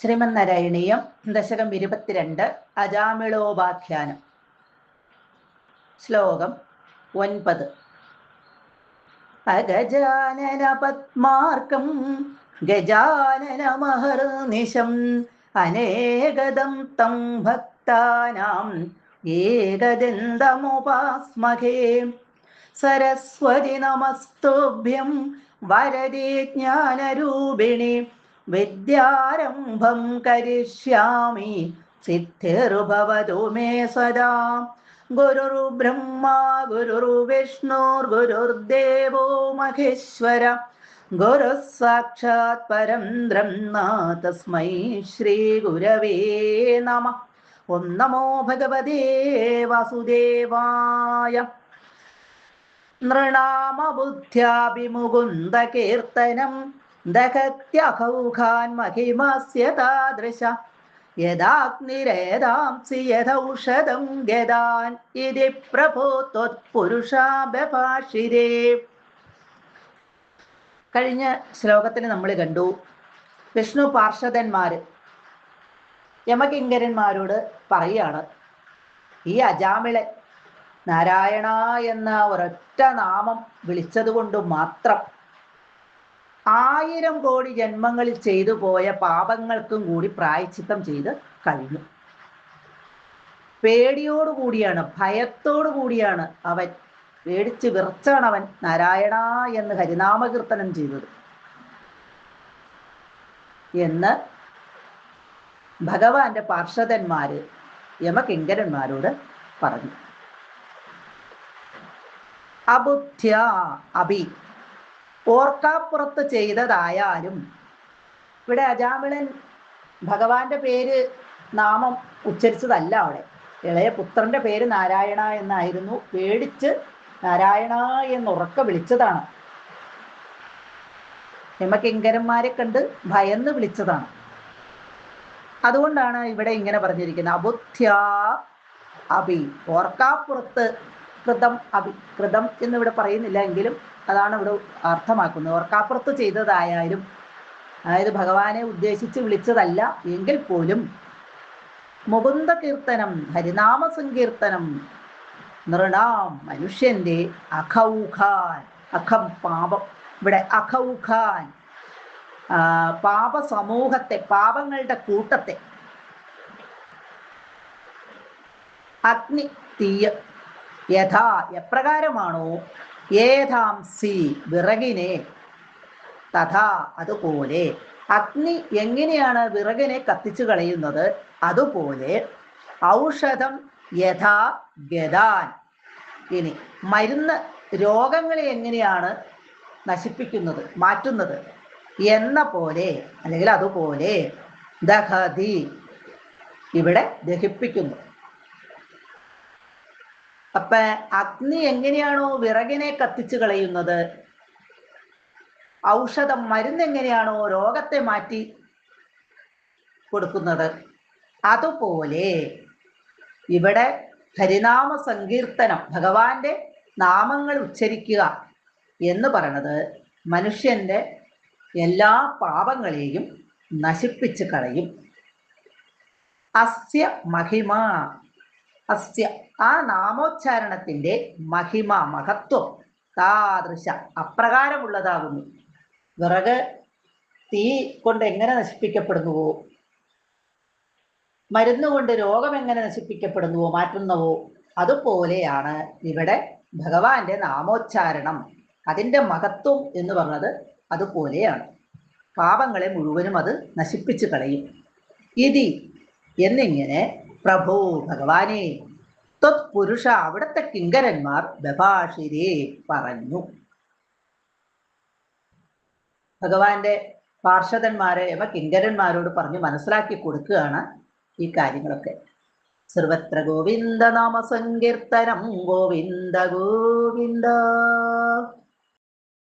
ശ്രീമന്നാരായണീയം ദശകം 22 അജാമിളോപാഖ്യാനം. ശ്ലോകം 9. അഗജാനന പത്മാർക്കം ഗജാനനമഹർനിശം അനേകദം തം ഭക്താനാം ഏകദന്തമുപാസ്മഹേ. സരസ്വതി നമസ്തുഭ്യം വരദേ ജ്ഞാനരൂപിണി വിദ്യാരംഭം കരിഷ്യാമി സിദ്ധിർഭവതു മേ സദാ. ഗുരുർബ്രഹ്മ ഗുരുർവിഷ്ണുർഗുരുർദേവോ മഹേശ്വര ഗുരുഃ സാക്ഷാത് പരം ബ്രഹ്മ തസ്മൈ ശ്രീ ഗുരവേ നമഃ. ഓം നമോ ഭഗവതേ വാസുദേവായ. നൃണാമബുദ്ധ്യാഭിമുകുന്ദ കീർത്തനം ദഹത്യഹൗഘാൻ മഹിമസ്യ താദൃശ യദാഗ്നിരേതാംസി യഥൗഷധം ഗദാൻ ഇതി പ്രഭോ ത്വത്പുരുഷാഭഭാഷിരേ. കഴിഞ്ഞ ശ്ലോകത്തിൽ നമ്മൾ കണ്ടു, വിഷ്ണു പാർഷദന്മാര് യമകിങ്കരന്മാരോട് പറയാണ്, ഈ അജാമിളൻ നാരായണ എന്ന ഒരൊറ്റ നാമം വിളിച്ചത് കൊണ്ട് മാത്രം 1000 കോടി ജന്മങ്ങളിൽ ചെയ്തു പോയ പാപങ്ങൾക്കും കൂടി പ്രായശ്ചിത്തം ചെയ്ത് കഴിഞ്ഞു. പേടിയോടുകൂടിയാണ്, ഭയത്തോടു കൂടിയാണ് അവൻ, പേടിച്ച് വിറച്ചാണ് അവൻ നാരായണ എന്ന് ഹരിനാമകീർത്തനം ചെയ്തത് എന്ന് ഭഗവാന്റെ പാർഷദന്മാര് യമകിങ്കരന്മാരോട് പറഞ്ഞു. അബുദ്ധ്യ അഭി, ഓർക്കാപ്പുറത്ത് ചെയ്തതായാലും. ഇവിടെ അജാമിളൻ ഭഗവാന്റെ പേര് നാമം ഉച്ചരിച്ചതല്ല, അവിടെ ഇളയ പുത്രന്റെ പേര് നാരായണ എന്നായിരുന്നു. പേടിച്ച് നാരായണ എന്നുറക്കെ വിളിച്ചതാണ്. യമകിങ്കരന്മാരെ കണ്ട് ഭയന്ന് വിളിച്ചതാണ്. അതുകൊണ്ടാണ് ഇവിടെ ഇങ്ങനെ പറഞ്ഞിരിക്കുന്നത്, അബുദ്ധ്യ അഭി, ഓർക്കാപ്പുറത്ത്. കൃതം അഭി, കൃതം എന്നിവിടെ പറയുന്നില്ല, എങ്കിലും അതാണ് ഇവിടെ അർത്ഥമാക്കുന്നത്. ഓർക്കാപ്പുറത്ത് ചെയ്തതായാലും, അതായത് ഭഗവാനെ ഉദ്ദേശിച്ച് വിളിച്ചതല്ല എങ്കിൽ പോലും, മുകുന്ദ കീർത്തനം, ഹരിനാമ സങ്കീർത്തനം, നൃണാം മനുഷ്യന്റെ അഖൗഖാൻ, അഖം പാപം, ഇവിടെ അഖൗഖാൻ പാപ സമൂഹത്തെ, പാപങ്ങളുടെ കൂട്ടത്തെ, അഗ്നി തീയ്, യഥാ എപ്രകാരമാണോ, ഏതാംസി വിറകിനെ, തഥാ അതുപോലെ, അഗ്നി എങ്ങനെയാണ് വിറകിനെ കത്തിച്ചു കളയുന്നത് അതുപോലെ, ഔഷധം യഥാ ഗദാൻ, ഇനി മരുന്ന് രോഗങ്ങളെ എങ്ങനെയാണ് നശിപ്പിക്കുന്നത്, മാറ്റുന്നത് എന്ന പോലെ, അല്ലെങ്കിൽ അതുപോലെ, ദഹതി, ഇവിടെ ദഹിപ്പിക്കുന്നു. അപ്പൊ അഗ്നി എങ്ങനെയാണോ വിറകിനെ കത്തിച്ചു കളയുന്നത്, ഔഷധം മരുന്ന് എങ്ങനെയാണോ രോഗത്തെ മാറ്റി കൊടുക്കുന്നത്, അതുപോലെ ഇവിടെ ഹരിനാമ സങ്കീർത്തനം, ഭഗവാന്റെ നാമങ്ങൾ ഉച്ചരിക്കുക എന്ന് പറയണത് മനുഷ്യന്റെ എല്ലാ പാപങ്ങളെയും നശിപ്പിച്ച് കളയും. അസ്യ മഹിമ, അസ്യ ആ നാമോച്ചാരണത്തിന്റെ മഹിമ, മഹത്വം, താദൃശ അപ്രകാരമുള്ളതാകുന്നു. വിറക് തീ കൊണ്ട് എങ്ങനെ നശിപ്പിക്കപ്പെടുന്നുവോ, മരുന്നുകൊണ്ട് രോഗം എങ്ങനെ നശിപ്പിക്കപ്പെടുന്നുവോ, മാറ്റുന്നുവോ, അതുപോലെയാണ് ഇവിടെ ഭഗവാന്റെ നാമോച്ചാരണം, അതിൻ്റെ മഹത്വം എന്ന് പറഞ്ഞത് അതുപോലെയാണ്. പാപങ്ങളെ മുഴുവനും അത് നശിപ്പിച്ചു കളയും. ഇതി എന്നിങ്ങനെ പ്രഭോ ഭഗവാനെ, ത്വത്പുരുഷ അവിടുത്തെ കിങ്കരന്മാർ, ബഭാഷിരേ പറഞ്ഞു. ഭഗവാന്റെ പാർഷദന്മാരെ കിങ്കരന്മാരോട് പറഞ്ഞു മനസ്സിലാക്കി കൊടുക്കുകയാണ് ഈ കാര്യങ്ങളൊക്കെ. സർവത്ര ഗോവിന്ദ നാമ സങ്കീർത്തനം, ഗോവിന്ദ ഗോവിന്ദ.